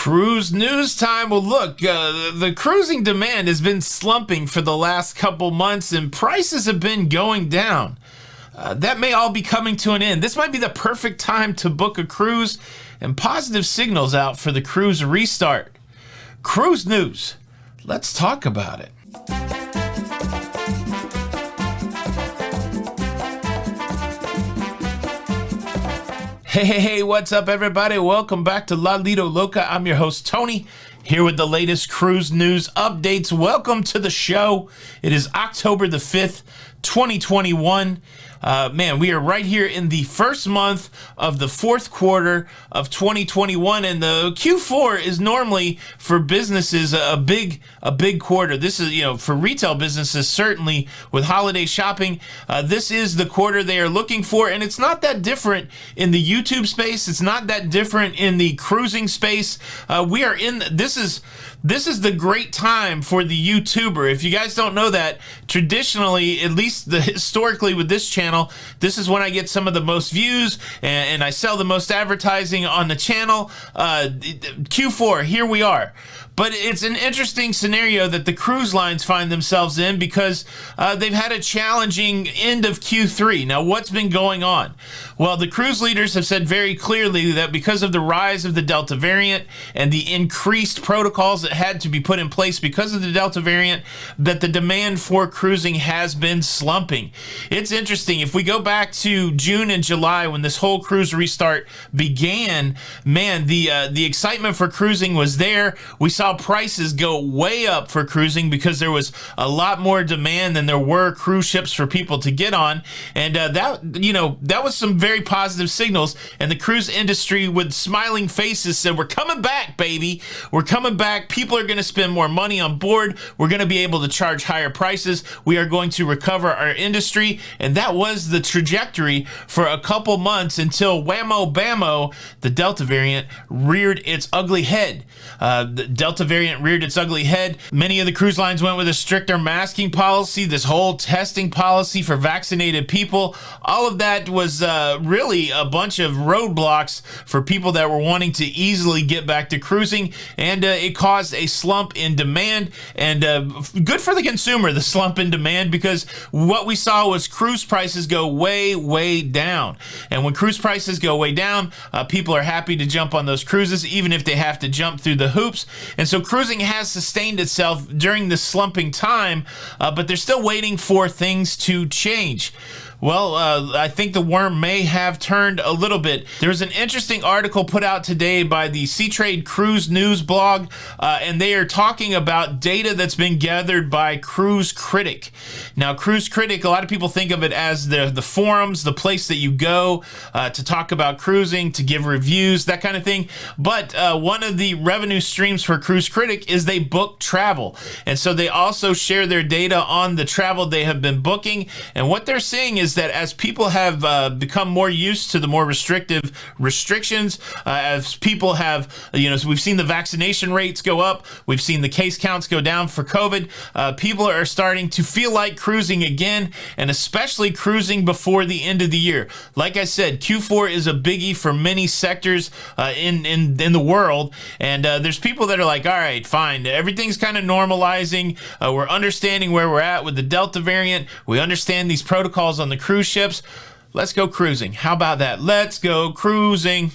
Cruise news time. Well, look, the cruising demand has been slumping for the last couple months and prices have been going down. That may all be coming to an end. This might be the perfect time to book a cruise and positive signals out for the cruise restart. Cruise news. Let's talk about it. Hey, what's up, everybody? Welcome back to Lido, Loca. I'm your host, Tony, here with the latest cruise news updates. Welcome to the show. It is October the 5th, 2021. We are right here in the first month of the fourth quarter of 2021, and the Q4 is normally for businesses a big quarter. This is, for retail businesses, certainly with holiday shopping, this is the quarter they are looking for, and it's not that different in the YouTube space. It's not that different in the cruising space. This is the great time for the YouTuber. If you guys don't know that, traditionally, at least historically with this channel, this is when I get some of the most views and I sell the most advertising on the channel. Q4, here we are. But it's an interesting scenario that the cruise lines find themselves in because they've had a challenging end of Q3. Now, what's been going on? Well, the cruise leaders have said very clearly that because of the rise of the Delta variant and the increased protocols that had to be put in place because of the Delta variant, that the demand for cruising has been slumping. It's interesting. If we go back to June and July when this whole cruise restart began, man, the excitement for cruising was there. We saw prices go way up for cruising because there was a lot more demand than there were cruise ships for people to get on, and that was some very positive signals. And the cruise industry with smiling faces said, "We're coming back, baby. We're coming back. People are going to spend more money on board. We're going to be able to charge higher prices. We are going to recover our industry." And that was the trajectory for a couple months until whammo bammo, the Delta variant reared its ugly head. The Delta variant reared its ugly head. Many of the cruise lines went with a stricter masking policy, this whole testing policy for vaccinated people. All of that was really a bunch of roadblocks for people that were wanting to easily get back to cruising, and it caused a slump in demand, and good for the consumer, the slump in demand, because what we saw was cruise prices go way down. And when cruise prices go way down, people are happy to jump on those cruises, even if they have to jump through the hoops. And so cruising has sustained itself during this slumping time, but they're still waiting for things to change. Well, I think the worm may have turned a little bit. There was an interesting article put out today by the Seatrade Cruise News blog, and they are talking about data that's been gathered by Cruise Critic. Now, Cruise Critic, a lot of people think of it as the forums, the place that you go to talk about cruising, to give reviews, that kind of thing. But one of the revenue streams for Cruise Critic is they book travel. And so they also share their data on the travel they have been booking. And what they're seeing is that as people have become more used to the more restrictive restrictions, as people have, so we've seen the vaccination rates go up, we've seen the case counts go down for COVID, people are starting to feel like cruising again, and especially cruising before the end of the year. Like I said, Q4 is a biggie for many sectors in the world, and there's people that are like, all right, fine, everything's kind of normalizing, we're understanding where we're at with the Delta variant, we understand these protocols on the cruise ships. Let's go cruising. How about that? Let's go cruising.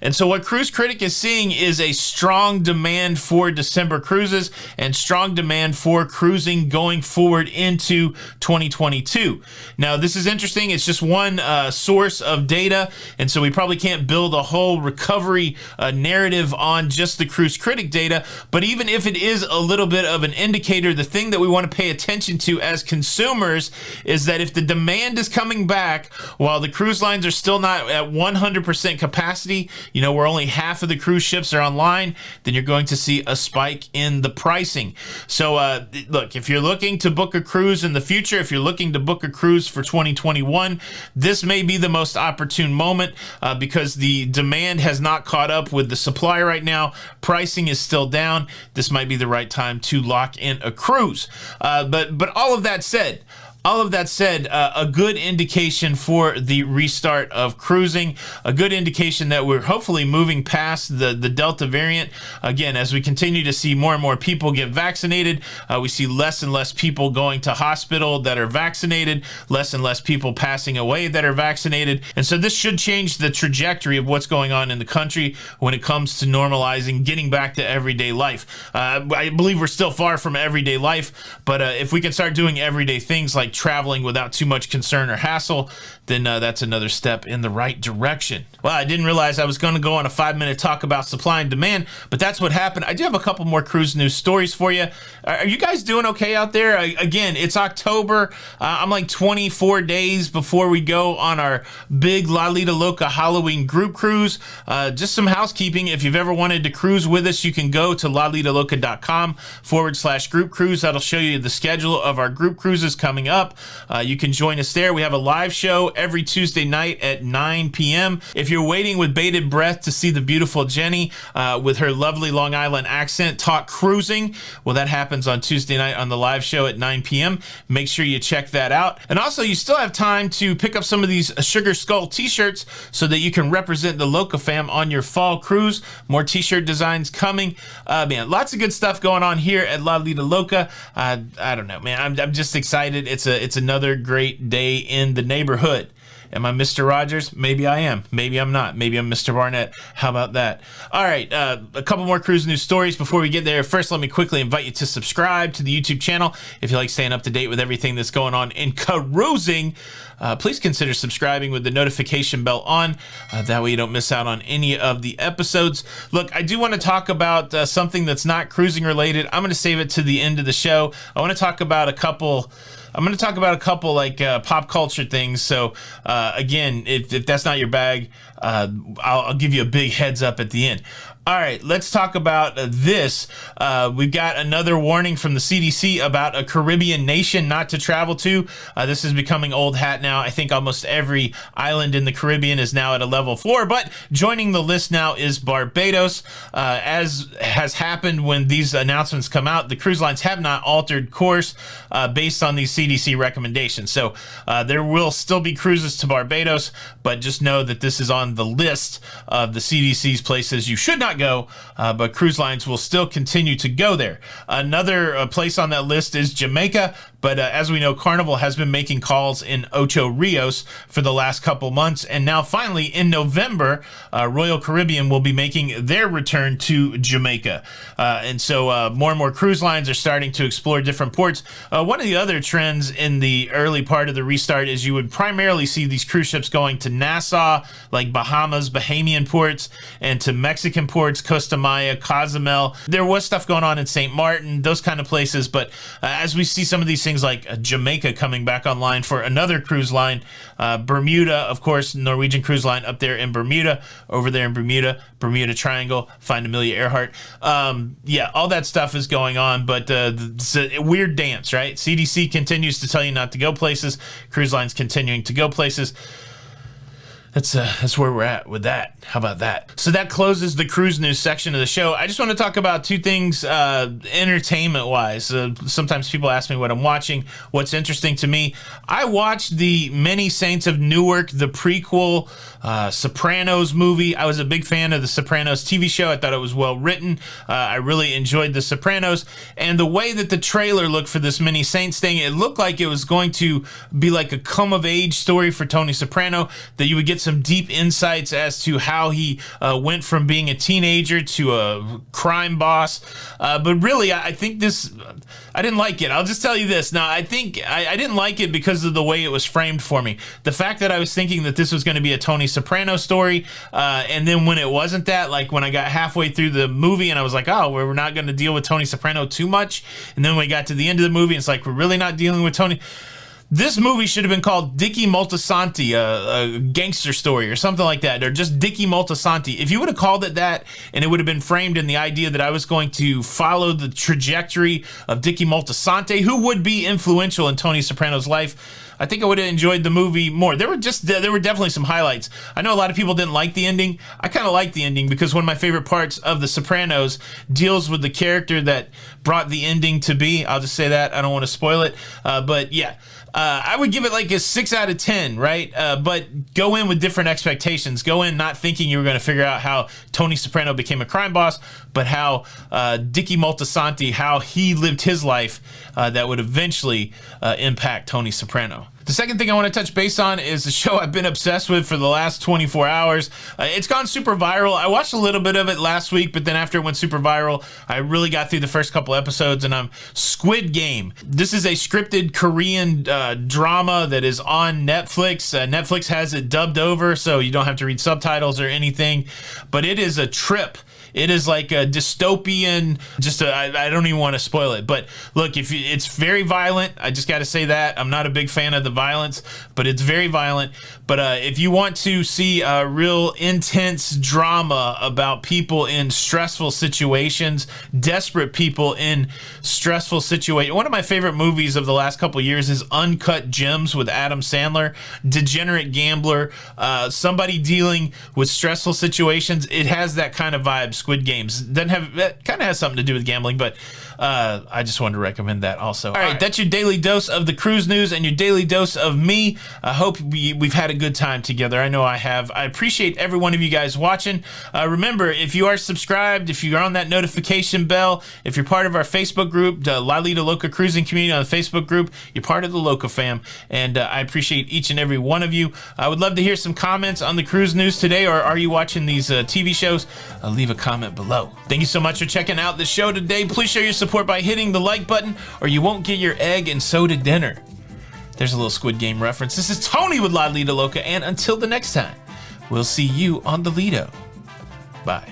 And so what Cruise Critic is seeing is a strong demand for December cruises and strong demand for cruising going forward into 2022. Now, this is interesting. It's just one source of data, and so we probably can't build a whole recovery narrative on just the Cruise Critic data. But even if it is a little bit of an indicator, the thing that we want to pay attention to as consumers is that if the demand is coming back while the cruise lines are still not at 100% capacity, where only half of the cruise ships are online, then you're going to see a spike in the pricing. So look, if you're looking to book a cruise in the future, if you're looking to book a cruise for 2021, this may be the most opportune moment because the demand has not caught up with the supply right now. Pricing is still down. This might be the right time to lock in a cruise. But all of that said, all of that said, a good indication for the restart of cruising, a good indication that we're hopefully moving past the Delta variant. Again, as we continue to see more and more people get vaccinated, we see less and less people going to hospital that are vaccinated, less and less people passing away that are vaccinated. And so this should change the trajectory of what's going on in the country when it comes to normalizing, getting back to everyday life. I believe we're still far from everyday life, but if we can start doing everyday things like traveling without too much concern or hassle, then that's another step in the right direction. Well, I didn't realize I was going to go on a 5-minute talk about supply and demand, but that's what happened. I do have a couple more cruise news stories for you. Are you guys doing okay out there? Again, it's October. I'm like 24 days before we go on our big Lido, Loca Halloween group cruise. Just some housekeeping. If you've ever wanted to cruise with us, you can go to lalidoloca.com/group cruise. That'll show you the schedule of our group cruises coming up. You can join us there. We have a live show every Tuesday night at 9 p.m. If you're waiting with bated breath to see the beautiful Jenny with her lovely Long Island accent talk cruising, well, that happens on Tuesday night on the live show at 9 p.m. Make sure you check that out. And also, you still have time to pick up some of these Sugar Skull t-shirts so that you can represent the Loca fam on your fall cruise. More t-shirt designs coming. Man, lots of good stuff going on here at La Lido Loca. I don't know, man. I'm just excited. It's another great day in the neighborhood. Am I Mr. Rogers? Maybe I am. Maybe I'm not. Maybe I'm Mr. Barnett. How about that? All right, a couple more cruise news stories before we get there. First, let me quickly invite you to subscribe to the YouTube channel. If you like staying up to date with everything that's going on in cruising, please consider subscribing with the notification bell on. That way you don't miss out on any of the episodes. Look, I do want to talk about something that's not cruising related. I'm going to save it to the end of the show. I want to talk about a couple like pop culture things. So again, if that's not your bag, I'll give you a big heads up at the end. All right, let's talk about this. We've got another warning from the CDC about a Caribbean nation not to travel to. This is becoming old hat now. I think almost every island in the Caribbean is now at a level 4, but joining the list now is Barbados. As has happened when these announcements come out, the cruise lines have not altered course based on these CDC recommendations. So there will still be cruises to Barbados, but just know that this is on the list of the CDC's places you should not go, but cruise lines will still continue to go there. Another place on that list is Jamaica, but as we know, Carnival has been making calls in Ocho Rios for the last couple months, and now finally in November, Royal Caribbean will be making their return to Jamaica. And so more and more cruise lines are starting to explore different ports. One of the other trends in the early part of the restart is you would primarily see these cruise ships going to Nassau, like Bahamas, Bahamian ports, and to Mexican ports, Costa Maya, Cozumel. There was stuff going on in St. Martin, those kind of places, but as we see some of these things like Jamaica coming back online for another cruise line, Bermuda, of course, Norwegian Cruise Line up there in Bermuda, over there in Bermuda, Bermuda Triangle, find Amelia Earhart. Yeah, all that stuff is going on, but it's a weird dance, right? CDC continues to tell you not to go places, cruise lines continuing to go places. That's where we're at with that. How about that? So that closes the cruise news section of the show. I just want to talk about two things entertainment-wise. Sometimes people ask me what I'm watching, what's interesting to me. I watched the Many Saints of Newark, the prequel Sopranos movie. I was a big fan of the Sopranos TV show. I thought it was well written. I really enjoyed the Sopranos. And the way that the trailer looked for this Many Saints thing, it looked like it was going to be like a come-of-age story for Tony Soprano, that you would get some deep insights as to how he went from being a teenager to a crime boss. But really, I think this, I didn't like it. I'll just tell you this. Now, I think I didn't like it because of the way it was framed for me. The fact that I was thinking that this was going to be a Tony Soprano story, and then when it wasn't that, like when I got halfway through the movie and I was like, oh, we're not going to deal with Tony Soprano too much. And then we got to the end of the movie and it's like, we're really not dealing with Tony. This movie should have been called Dickie Moltisanti, a gangster story or something like that, or just Dickie Moltisanti. If you would have called it that and it would have been framed in the idea that I was going to follow the trajectory of Dickie Moltisanti, who would be influential in Tony Soprano's life, I think I would have enjoyed the movie more. There were definitely some highlights. I know a lot of people didn't like the ending. I kind of liked the ending because one of my favorite parts of The Sopranos deals with the character that brought the ending to be. I'll just say that. I don't want to spoil it. But yeah, I would give it like a 6 out of 10, right? But go in with different expectations. Go in not thinking you were going to figure out how Tony Soprano became a crime boss, but how Dicky Moltisanti, how he lived his life that would eventually impact Tony Soprano. The second thing I want to touch base on is the show I've been obsessed with for the last 24 hours. It's gone super viral. I watched a little bit of it last week, but then after it went super viral, I really got through the first couple episodes, and I'm Squid Game. This is a scripted Korean drama that is on Netflix. Netflix has it dubbed over, so you don't have to read subtitles or anything, but it is a trip. It is like a dystopian, I don't even want to spoil it. But look, it's very violent. I just got to say that. I'm not a big fan of the violence, but it's very violent. But if you want to see a real intense drama about people in stressful situations, desperate people in stressful situations. One of my favorite movies of the last couple of years is Uncut Gems with Adam Sandler. Degenerate gambler, somebody dealing with stressful situations. It has that kind of vibe. Squid Games doesn't have, that kind of has something to do with gambling, but I just wanted to recommend that also. All right, that's your daily dose of the cruise news and your daily dose of me. I hope we've had a good time together. I know I have. I appreciate every one of you guys watching. Remember, if you are subscribed, if you're on that notification bell, if you're part of our Facebook group, the Lido Loca Cruising Community on the Facebook group, you're part of the Loca fam, and I appreciate each and every one of you. I would love to hear some comments on the cruise news today, or are you watching these TV shows? Leave a comment below. Thank you so much for checking out the show today. Please show your support by hitting the like button, or you won't get your egg and soda dinner. There's a little Squid Game reference. This is Tony with Lido Loca, and until the next time, we'll see you on the Lido. Bye.